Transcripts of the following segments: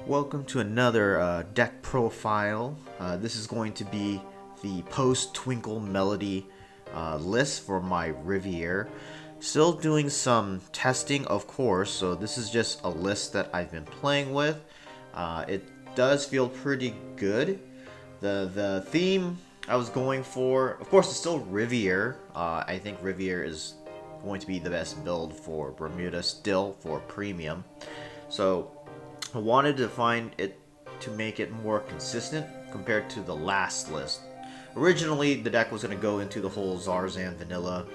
Welcome to another deck profile. This is going to be the post-Twinkle Melody list for my Riviere. Still doing some testing, of course, so this is just a list that I've been playing with. It does feel pretty good. The theme I was going for, of course, it's still Riviere. I think Riviere is going to be the best build for Bermuda still for premium. So I wanted to find it to make it more consistent compared to the last list. Originally, the deck was going to go into the whole Zarzan vanilla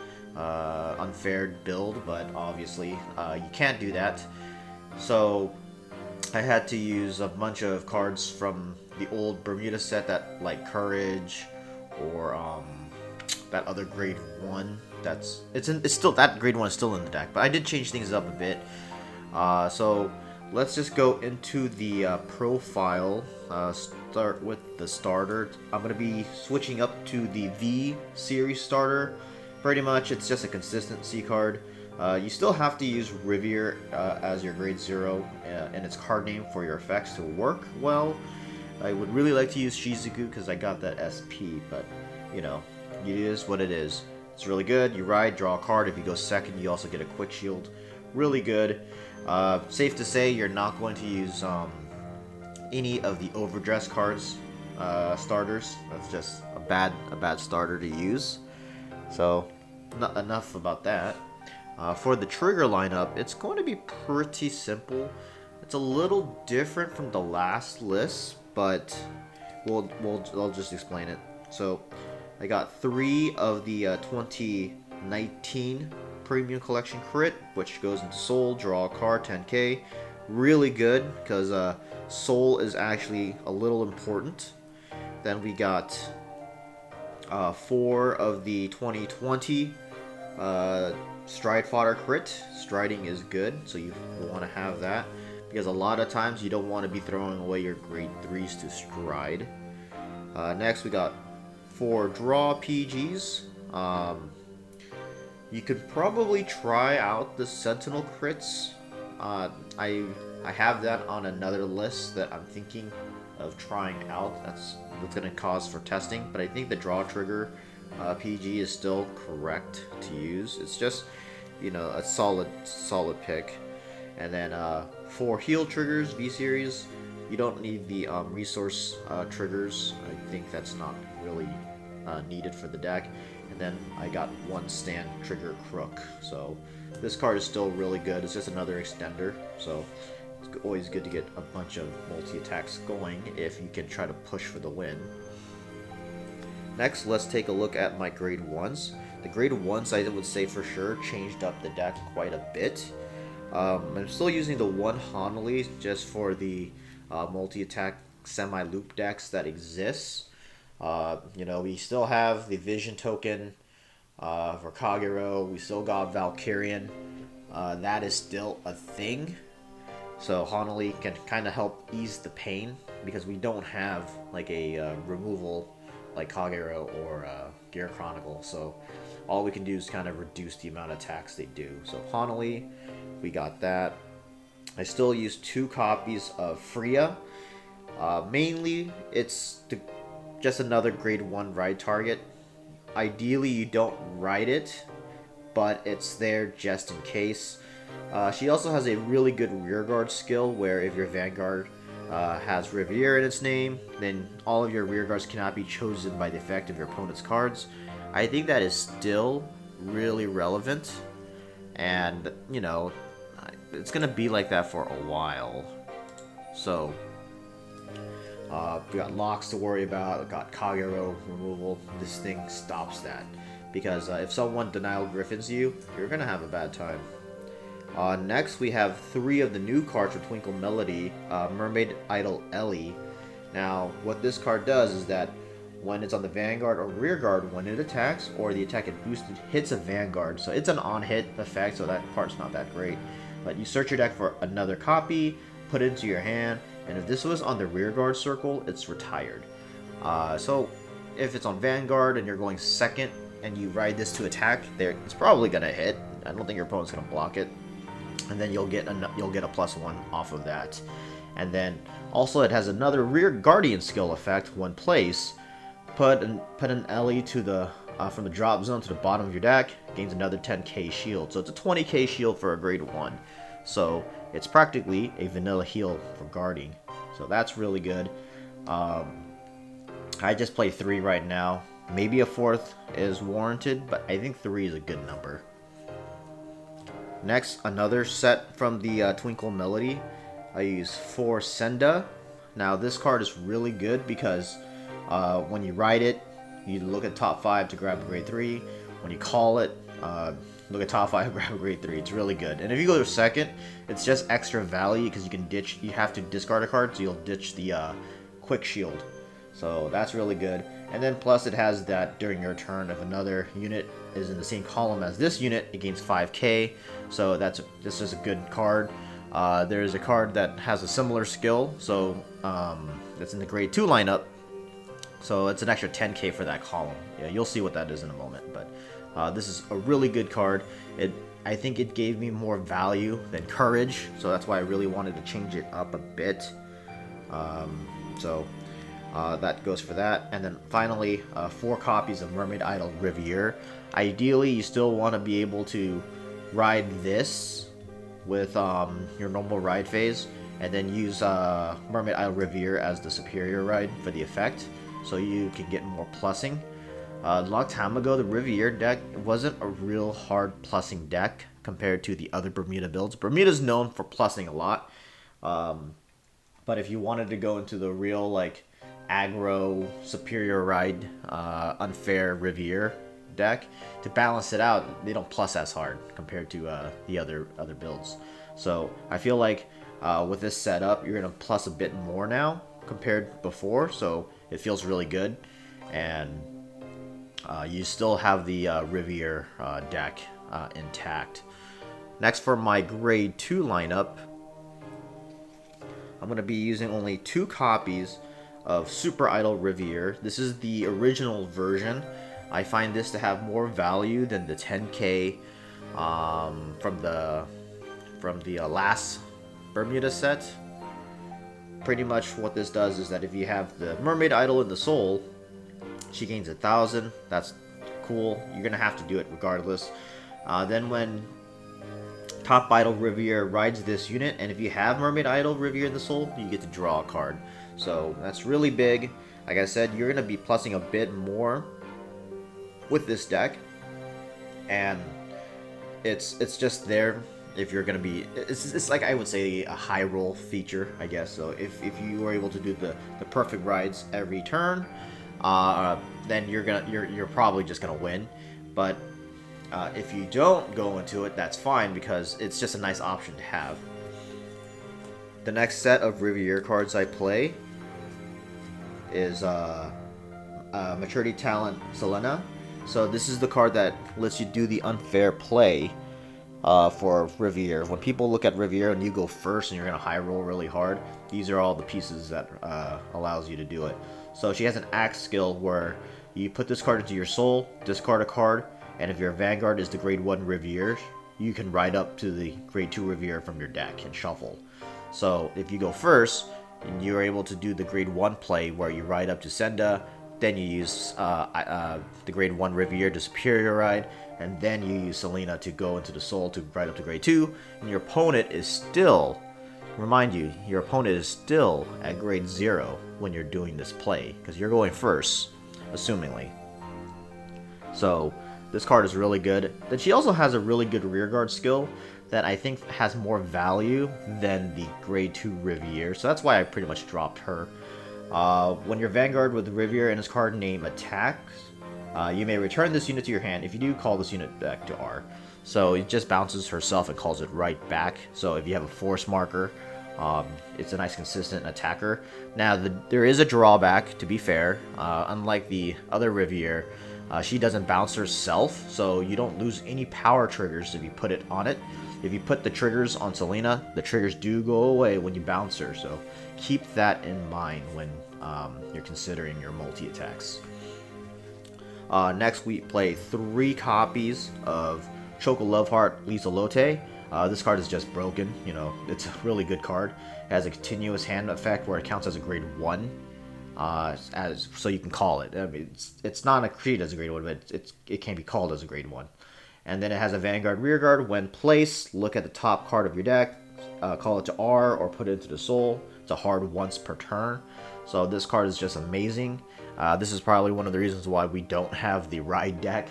unfair build, but obviously you can't do that. So I had to use a bunch of cards from the old Bermuda set, that like Courage or that other grade 1. It's still, that grade 1 is still in the deck, but I did change things up a bit. So let's just go into the profile. Start with the starter. I'm going to be switching up to the V series starter. Pretty much, it's just a consistency card. You still have to use Riviere as your grade 0 and its card name for your effects to work well. I would really like to use Shizuku because I got that SP, but you know, it is what it is. It's really good. You ride, draw a card. If you go second, you also get a quick shield. Really good. Safe to say you're not going to use any of the overdress cards starters. That's just a bad starter to use. So not enough about that. For the trigger lineup, it's going to be pretty simple. It's a little different from the last list, but I'll just explain it. So I got 3 of the 2019 Premium Collection Crit, which goes into Soul, draw a card, 10k. Really good, because Soul is actually a little important. Then we got 4 of the 2020 Stride Fodder Crit. Striding is good, so you want to have that, because a lot of times you don't want to be throwing away your grade 3s to Stride. Next we got 4 Draw PGs. You could probably try out the Sentinel crits. I have that on another list that I'm thinking of trying out. That's going to cause for testing, but I think the Draw Trigger PG is still correct to use. It's just, you know, a solid pick. And then 4 heal triggers, V series. You don't need the resource triggers. I think that's not really needed for the deck. And then I got 1 stand trigger Crook. So this card is still really good. It's just another extender. So it's always good to get a bunch of multi-attacks going if you can try to push for the win. Next, let's take a look at my grade 1s. The grade 1s, I would say for sure, changed up the deck quite a bit. I'm still using the 1 Hanali just for the multi-attack semi-loop decks that exists. You know, we still have the Vision token for Kagero. We still got Valkyrian. That is still a thing. So Hanali can kind of help ease the pain, because we don't have like a removal like Kagero or Gear Chronicle. So all we can do is kind of reduce the amount of attacks they do. So Hanali, we got that. I still use 2 copies of Freya. Mainly, it's just another grade 1 ride target. Ideally, you don't ride it, but it's there just in case. She also has a really good rearguard skill, where if your Vanguard has Riviere in its name, then all of your rearguards cannot be chosen by the effect of your opponent's cards. I think that is still really relevant, and you know, it's gonna be like that for a while. So we got locks to worry about. We got Kagero removal. This thing stops that, because if someone denial griffins you, you're gonna have a bad time. Next, we have 3 of the new cards for Twinkle Melody, Mermaid Idol Ellie. Now, what this card does is that when it's on the Vanguard or Rearguard, when it attacks, or the attack it boosted hits a Vanguard, so it's an on-hit effect, so that part's not that great. But you search your deck for another copy, put it into your hand, and if this was on the Rearguard circle, it's retired. So if it's on Vanguard and you're going second, and you ride this to attack, it's probably going to hit. I don't think your opponent's going to block it. and then you'll get a +1 off of that. And then also it has another rear guardian skill effect. When placed, put an LE to the from the drop zone to the bottom of your deck, gains another 10k shield. So it's a 20k shield for a grade 1. So it's practically a vanilla heal for guarding. So that's really good. I just play 3 right now. Maybe a 4th is warranted, but I think 3 is a good number. Next, another set from the Twinkle Melody. I use 4 Senda. Now this card is really good because when you ride it, you look at top 5 to grab a grade 3. When you call it, look at top 5, grab a grade 3. It's really good. And if you go to second, it's just extra value because you can ditch. You have to discard a card, so you'll ditch the quick shield. So that's really good. And then plus it has that during your turn, if another unit is in the same column as this unit, it gains 5k. So this is a good card. There's a card that has a similar skill, so that's in the grade 2 lineup. So it's an extra 10k for that column. Yeah, you'll see what that is in a moment. But this is a really good card. I think it gave me more value than courage, so that's why I really wanted to change it up a bit. That goes for that. And then finally, 4 copies of Mermaid Idol Riviere. Ideally, you still want to be able to ride this with your normal ride phase, and then use Mermaid Idol Riviere as the superior ride for the effect, so you can get more plussing. A long time ago, the Riviere deck wasn't a real hard plussing deck compared to the other Bermuda builds. Bermuda's known for plussing a lot, but if you wanted to go into the real like aggro superior ride unfair Riviere deck, to balance it out, they don't plus as hard compared to the other builds. So I feel like with this setup, you're gonna plus a bit more now compared to before, so it feels really good. And you still have the Riviere deck intact. Next, for my grade 2 lineup, I'm gonna be using only 2 copies of Super Idol Riviere. This is the original version. I find this to have more value than the 10k from the last Bermuda set. Pretty much what this does is that if you have the Mermaid Idol in the soul, she gains 1,000. That's cool. You're gonna have to do it regardless. Then when Top Idol Riviere rides this unit, and if you have Mermaid Idol Riviere in the soul, you get to draw a card. So that's really big. Like I said, you're gonna be plussing a bit more with this deck, and it's just there if you're gonna be. It's like, I would say, a high roll feature, I guess. So if you were able to do the perfect rides every turn, then you're probably just gonna win. But if you don't go into it, that's fine, because it's just a nice option to have. The next set of Riviere cards I play is Maturity Talent Selena. So this is the card that lets you do the unfair play for Riviere. When people look at Riviere and you go first and you're going to high roll really hard, these are all the pieces that allows you to do it. So she has an axe skill where you put this card into your soul, discard a card, and if your Vanguard is the grade 1 Riviere, you can ride up to the grade 2 Riviere from your deck and shuffle. So if you go first, and you're able to do the grade 1 play where you ride up to Senda, then you use the grade 1 Riviere to superior ride, and then you use Selena to go into the soul to ride up to grade 2, and your opponent is still, remind you, your opponent is still at grade 0 when you're doing this play, because you're going first, assumingly. So this card is really good. Then she also has a really good rearguard skill that I think has more value than the grade 2 Riviere, so that's why I pretty much dropped her. When your Vanguard with Riviere and his card name attacks, you may return this unit to your hand. If you do, call this unit back to R. So it just bounces herself and calls it right back. So if you have a force marker, it's a nice consistent attacker. Now there is a drawback, to be fair. Unlike the other Riviere, she doesn't bounce herself, so you don't lose any power triggers if you put it on it. If you put the triggers on Selena, the triggers do go away when you bounce her, so keep that in mind when you're considering your multi-attacks. Next, we play 3 copies of Choco Loveheart Lisa Lotte. This card is just broken. You know, it's a really good card. It has a continuous hand effect where it counts as a grade 1. So you can call it. I mean, it's not treated as a grade 1, but it can be called as a grade 1. And then it has a Vanguard Rear Guard. When placed, look at the top card of your deck, call it to R, or put it into the soul. It's a hard once per turn. So this card is just amazing. This is probably one of the reasons why we don't have the ride deck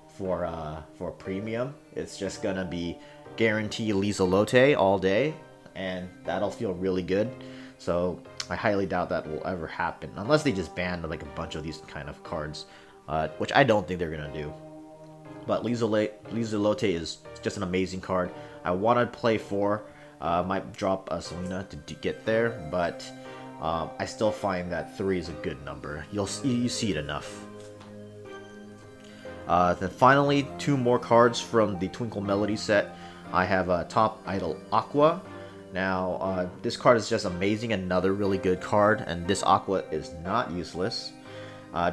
for premium. It's just gonna be guarantee Liesel all day, and that'll feel really good. So I highly doubt that will ever happen, unless they just ban like a bunch of these kind of cards, which I don't think they're gonna do. But Liesel is just an amazing card. I want to play 4. Might drop Selena to get there, but I still find that 3 is a good number. You see it enough. Then finally, 2 more cards from the Twinkle Melody set. I have Top Idol Aqua. Now, this card is just amazing, another really good card, and this Aqua is not useless.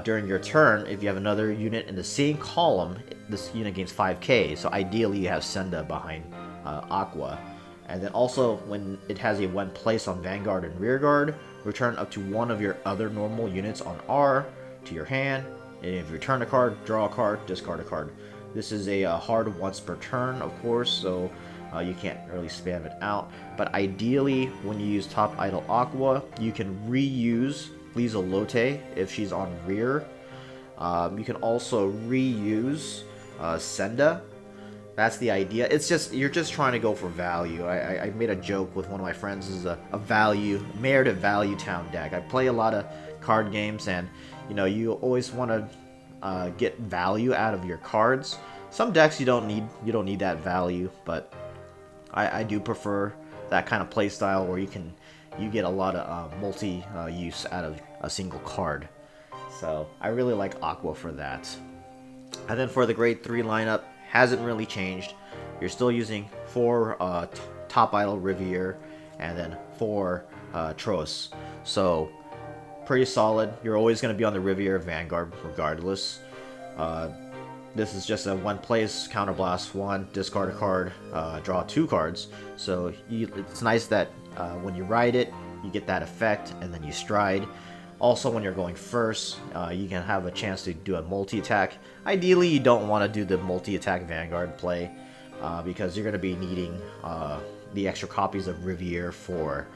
During your turn, if you have another unit in the same column, this unit gains 5k, so ideally you have Senda behind Aqua. And then also, when it has a when placed on Vanguard and Rearguard, return up to one of your other normal units on R to your hand, and if you return a card, draw a card, discard a card. This is a hard once per turn, of course, so you can't really spam it out. But ideally, when you use Top Idol Aqua, you can reuse Liesel if she's on rear. You can also reuse Senda. That's the idea. It's just, you're just trying to go for value. I made a joke with one of my friends. This is a value, Mayor to Value Town deck. I play a lot of card games, and you know, you always want to get value out of your cards. Some decks you don't need that value, but I do prefer that kind of play style where you get a lot of multi-use out of a single card. So I really like Aqua for that. And then for the grade 3 lineup, hasn't really changed. You're still using 4 Top Idol Riviere and then 4 Troas. So pretty solid. You're always going to be on the Riviere Vanguard regardless. This is just a one place, counterblast 1, discard a card, draw 2 cards. So it's nice that when you ride it, you get that effect, and then you stride. Also, when you're going first, you can have a chance to do a multi-attack. Ideally, you don't want to do the multi-attack Vanguard play, because you're going to be needing the extra copies of Riviere for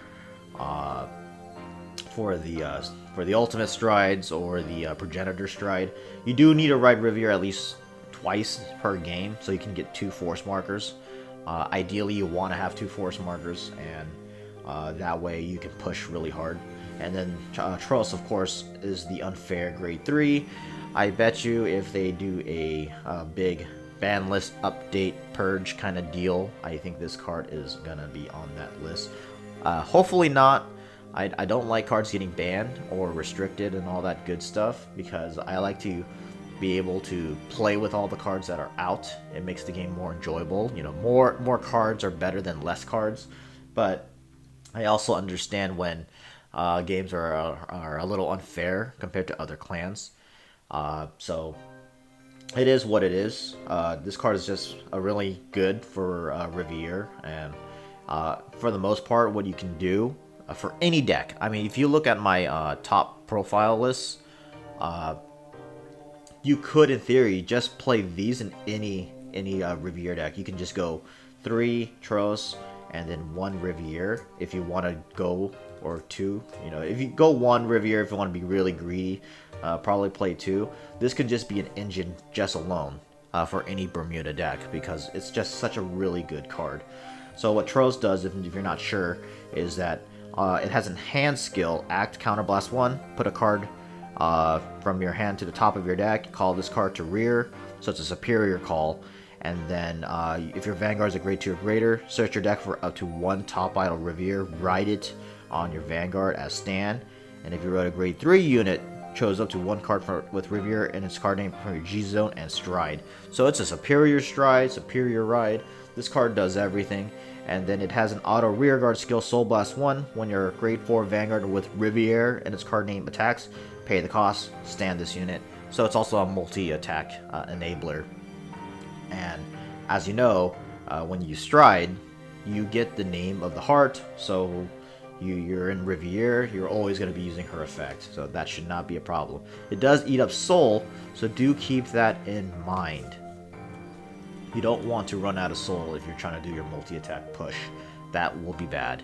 the ultimate strides or the progenitor stride. You do need to ride Riviere at least twice per game, so you can get 2 force markers. Ideally, you want to have 2 force markers, and that way you can push really hard. And then Troas, of course, is the unfair grade 3. I bet you if they do a big ban list update purge kind of deal, I think this card is gonna be on that list. Hopefully not. I don't like cards getting banned or restricted and all that good stuff, because I like to be able to play with all the cards that are out. It makes the game more enjoyable. You know, more cards are better than less cards, but I also understand when games are a little unfair compared to other clans. So it is what it is. This card is just really good for Riviere, and for the most part, what you can do for any deck. I mean, if you look at my top profile list, you could, in theory, just play these in any Riviere deck. You can just go 3 Troas and then 1 Riviere if you want to go, or 2. You know, if you go 1 Riviere if you want to be really greedy, probably play 2. This could just be an engine just alone for any Bermuda deck, because it's just such a really good card. So what Troas does, if you're not sure, is that it has a hand skill, act counterblast 1, put a card from your hand to the top of your deck, call this card to rear, so it's a superior call. And then if your Vanguard is a grade 2 or greater, search your deck for up to 1 Top Idol Riviere, ride it on your Vanguard as stand. And if you wrote a grade 3 unit, chose up to 1 card with Riviere and its card name from your G zone and stride. So it's a superior stride, superior ride. This card does everything. And then it has an auto rearguard skill, Soul Blast 1. When your grade 4 Vanguard with Riviere and its card name attacks, pay the cost, stand this unit. So it's also a multi-attack enabler. And as you know, when you stride, you get the name of the heart. So you're in Riviere, you're always going to be using her effect. So that should not be a problem. It does eat up soul, so do keep that in mind. You don't want to run out of soul if you're trying to do your multi-attack push. That will be bad.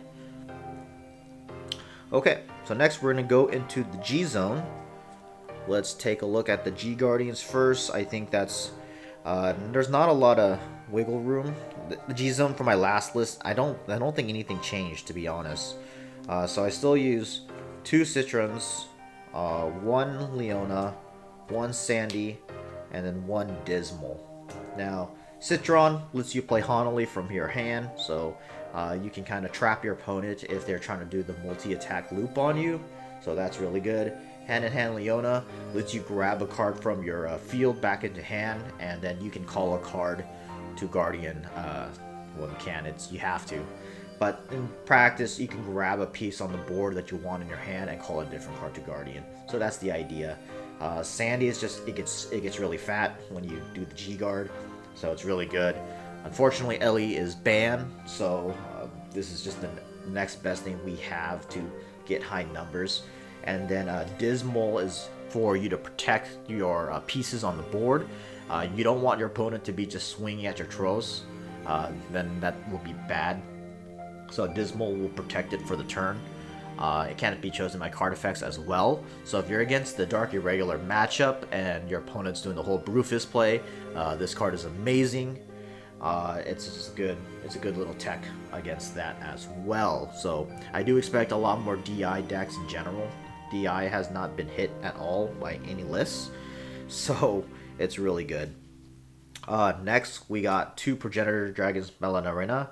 Okay, so next we're going to go into the G zone. Let's take a look at the G Guardians first. I think that's there's not a lot of wiggle room. The G zone for my last list, I don't think anything changed, to be honest. So I still use 2 Citrons, 1 Leona, 1 Sandy, and then 1 Dismal. Now, Citron lets you play Honolly from your hand, so you can kind of trap your opponent if they're trying to do the multi-attack loop on you. So that's really good. Hand-in-hand Leona lets you grab a card from your field back into hand, and then you can call a card to Guardian. Well, you can, you have to. But in practice, you can grab a piece on the board that you want in your hand and call a different card to Guardian. So that's the idea. Sandy is just, it gets really fat when you do the G guard, so it's really good. Unfortunately, Ellie is banned, so this is just the next best thing we have to get high numbers. And then Dismal is for you to protect your pieces on the board. You don't want your opponent to be just swinging at your Tros, then that will be bad. So Dismal will protect it for the turn. It can't be chosen by card effects as well. So if you're against the Dark Irregular matchup and your opponent's doing the whole Brufus play, this card is amazing. It's just good. It's a good little tech against that as well. So I do expect a lot more DI decks in general. DI has not been hit at all by any lists, so it's really good. Next, we got 2 Progenitor Dragons Melanarena.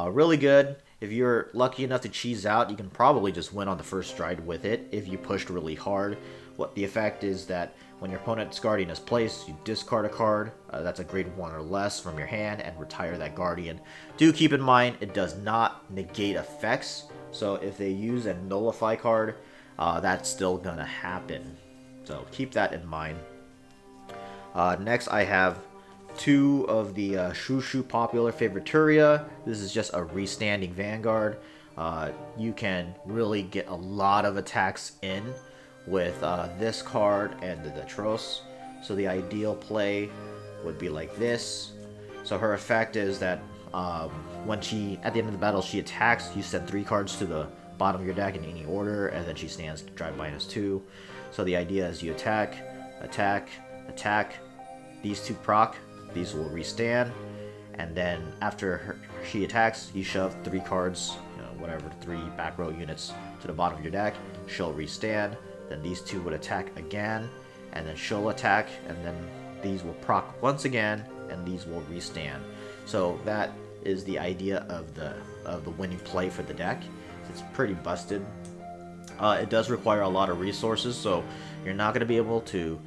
Really good. If you're lucky enough to cheese out, you can probably just win on the first stride with it if you pushed really hard. What the effect is that when your opponent's Guardian is placed, you discard a card that's a grade 1 or less from your hand and retire that Guardian. Do keep in mind, it does not negate effects, so if they use a nullify card, that's still gonna happen. So keep that in mind. Next, I have 2 of the Shushu popular Favorituria. This is just a restanding Vanguard. You can really get a lot of attacks in with this card and the Tros. So the ideal play would be like this. So her effect is that when she, at the end of the battle, she attacks, you send 3 cards to the bottom of your deck in any order, and then she stands drive -2. So the idea is you attack, attack, attack. These 2 proc, these will restand, and then after she attacks, you shove 3 cards, whatever, 3 back row units to the bottom of your deck. She'll restand, then these 2 would attack again, and then she'll attack, and then these will proc once again, and these will restand. So that is the idea of the winning play for the deck. It's pretty busted. It does require a lot of resources, so you're not going to be able to.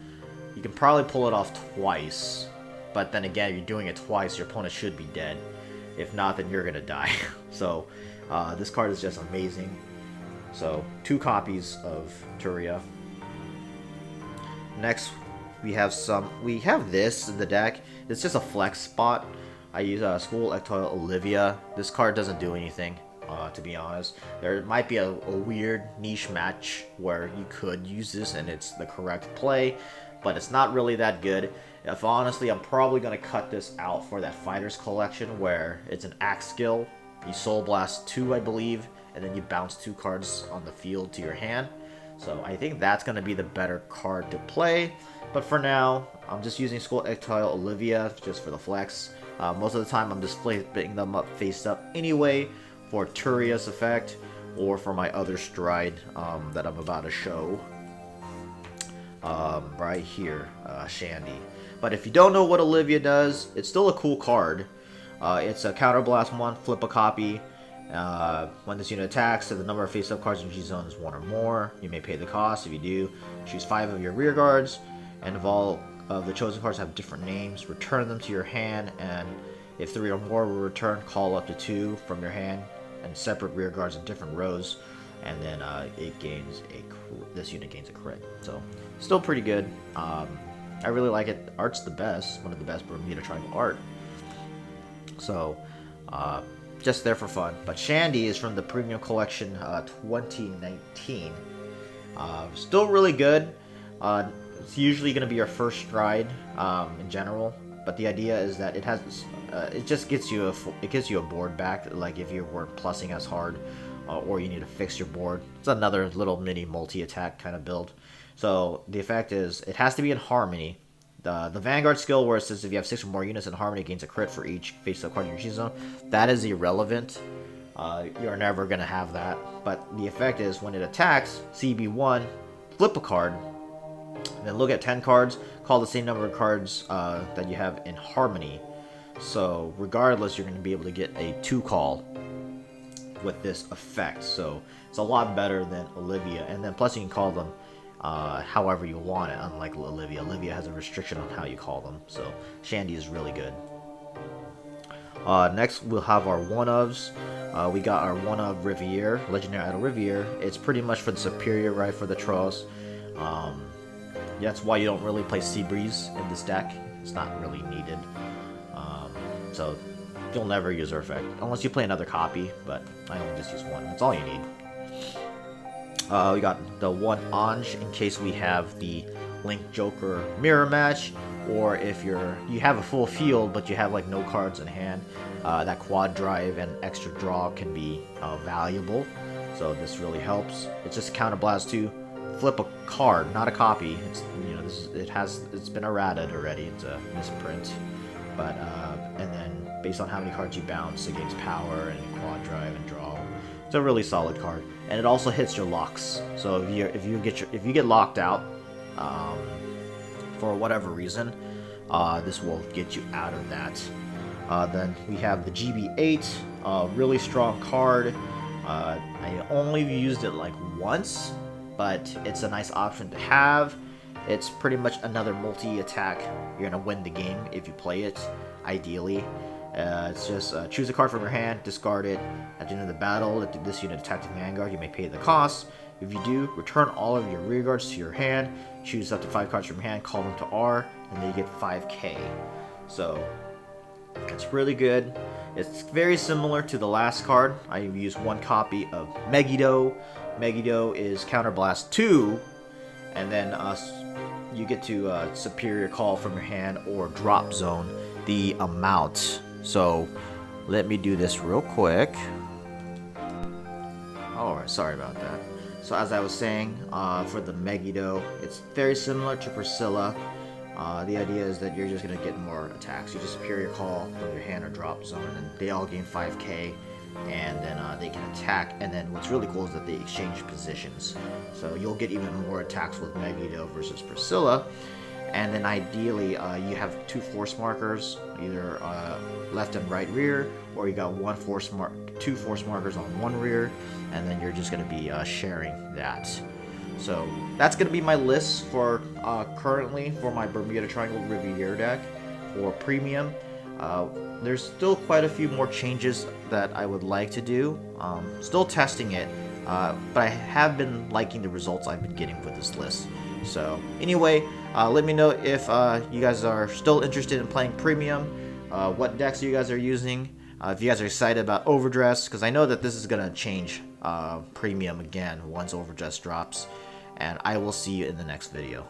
You can probably pull it off twice, but then again, if you're doing it twice, your opponent should be dead. If not, then you're going to die. So this card is just amazing. So 2 copies of Turia. Next, we have this in the deck. It's just a flex spot. I use School Ectoil Olivia. This card doesn't do anything. To be honest, there might be a weird niche match where you could use this and it's the correct play, but it's not really that good. If honestly, I'm probably going to cut this out for that Fighters collection where it's an axe skill. You Soul Blast 2, I believe, and then you bounce 2 cards on the field to your hand. So I think that's going to be the better card to play. But for now, I'm just using School Ectoil Olivia just for the flex. Most of the time, I'm just picking them up face up anyway for Turia's effect or for my other stride that I'm about to show right here, Shandy. But if you don't know what Olivia does, it's still a cool card. It's a counterblast 1, flip a copy. When this unit attacks, if the number of face-up cards in G zone is 1 or more, you may pay the cost. If you do, choose 5 of your rear guards, and if all of the chosen cards have different names, return them to your hand, and if 3 or more were returned, call up to 2 from your hand, and separate rear guards in different rows, and then this unit gains a crit. So still pretty good. I really like it. Art's the best, one of the best Bermuda Triangle art. So, just there for fun. But Shandy is from the Premium Collection 2019. Still really good. It's usually going to be your first stride in general, but the idea is that it has it just gets you a board back. Like if you weren't plussing as hard, or you need to fix your board. It's another little mini multi-attack kind of build. So the effect is it has to be in harmony. The Vanguard skill, where it says if you have 6 or more units in harmony, gains a crit for each face-up card in your choosing zone, that is irrelevant. You're never going to have that. But the effect is when it attacks, CB1, flip a card, and then look at 10 cards, call the same number of cards that you have in harmony. So regardless, you're going to be able to get a 2 call with this effect. So it's a lot better than Olivia. And then plus you can call them however you want it, unlike Olivia. Olivia has a restriction on how you call them. So Shandy is really good. Next, we'll have our one-ofs. We got our one-of Riviere, Legendary Idol Riviere. It's pretty much for the superior, right, for the Trolls. That's why you don't really play Seabreeze in this deck. It's not really needed. So you'll never use her effect, unless you play another copy, but I only just use one. That's all you need. We got the one Anj in case we have the Link Joker mirror match, or if you have a full field but you have like no cards in hand, that quad drive and extra draw can be valuable. So this really helps. It's just counterblast to flip a card, not a copy. It's it's been errated already. It's a misprint, but and then based on how many cards you bounce, it gains power and quad drive and draw. It's a really solid card, and it also hits your locks. So if you get locked out for whatever reason, this will get you out of that. Then we have the GB8, really strong card. I only used it like once, but it's a nice option to have. It's pretty much another multi-attack. You're gonna win the game if you play it, ideally. It's just choose a card from your hand, discard it. At the end of the battle, if this unit attacks the Vanguard, you may pay the cost. If you do, return all of your rear guards to your hand, choose up to 5 cards from your hand, call them to R, and then you get 5k. So, it's really good. It's very similar to the last card. I used one copy of Megiddo. Megiddo is Counterblast 2, and then you get to Superior Call from your hand or Drop Zone the amount. So let me do this real quick. Alright, sorry about that. So as I was saying, for the Megiddo, it's very similar to Priscilla. The idea is that you're just going to get more attacks. You just Superior Call from your hand or Drop Zone, and they all gain 5k, and then they can attack. And then what's really cool is that they exchange positions. So you'll get even more attacks with Megiddo versus Priscilla. And then ideally, you have 2 force markers, either left and right rear, or you got 2 force markers on 1 rear, and then you're just going to be sharing that. So that's going to be my list for currently for my Bermuda Triangle Riviere deck for premium. There's still quite a few more changes that I would like to do. Still testing it, but I have been liking the results I've been getting with this list. So anyway, let me know if you guys are still interested in playing premium, what decks you guys are using, if you guys are excited about Overdress, because I know that this is going to change premium again once Overdress drops, and I will see you in the next video.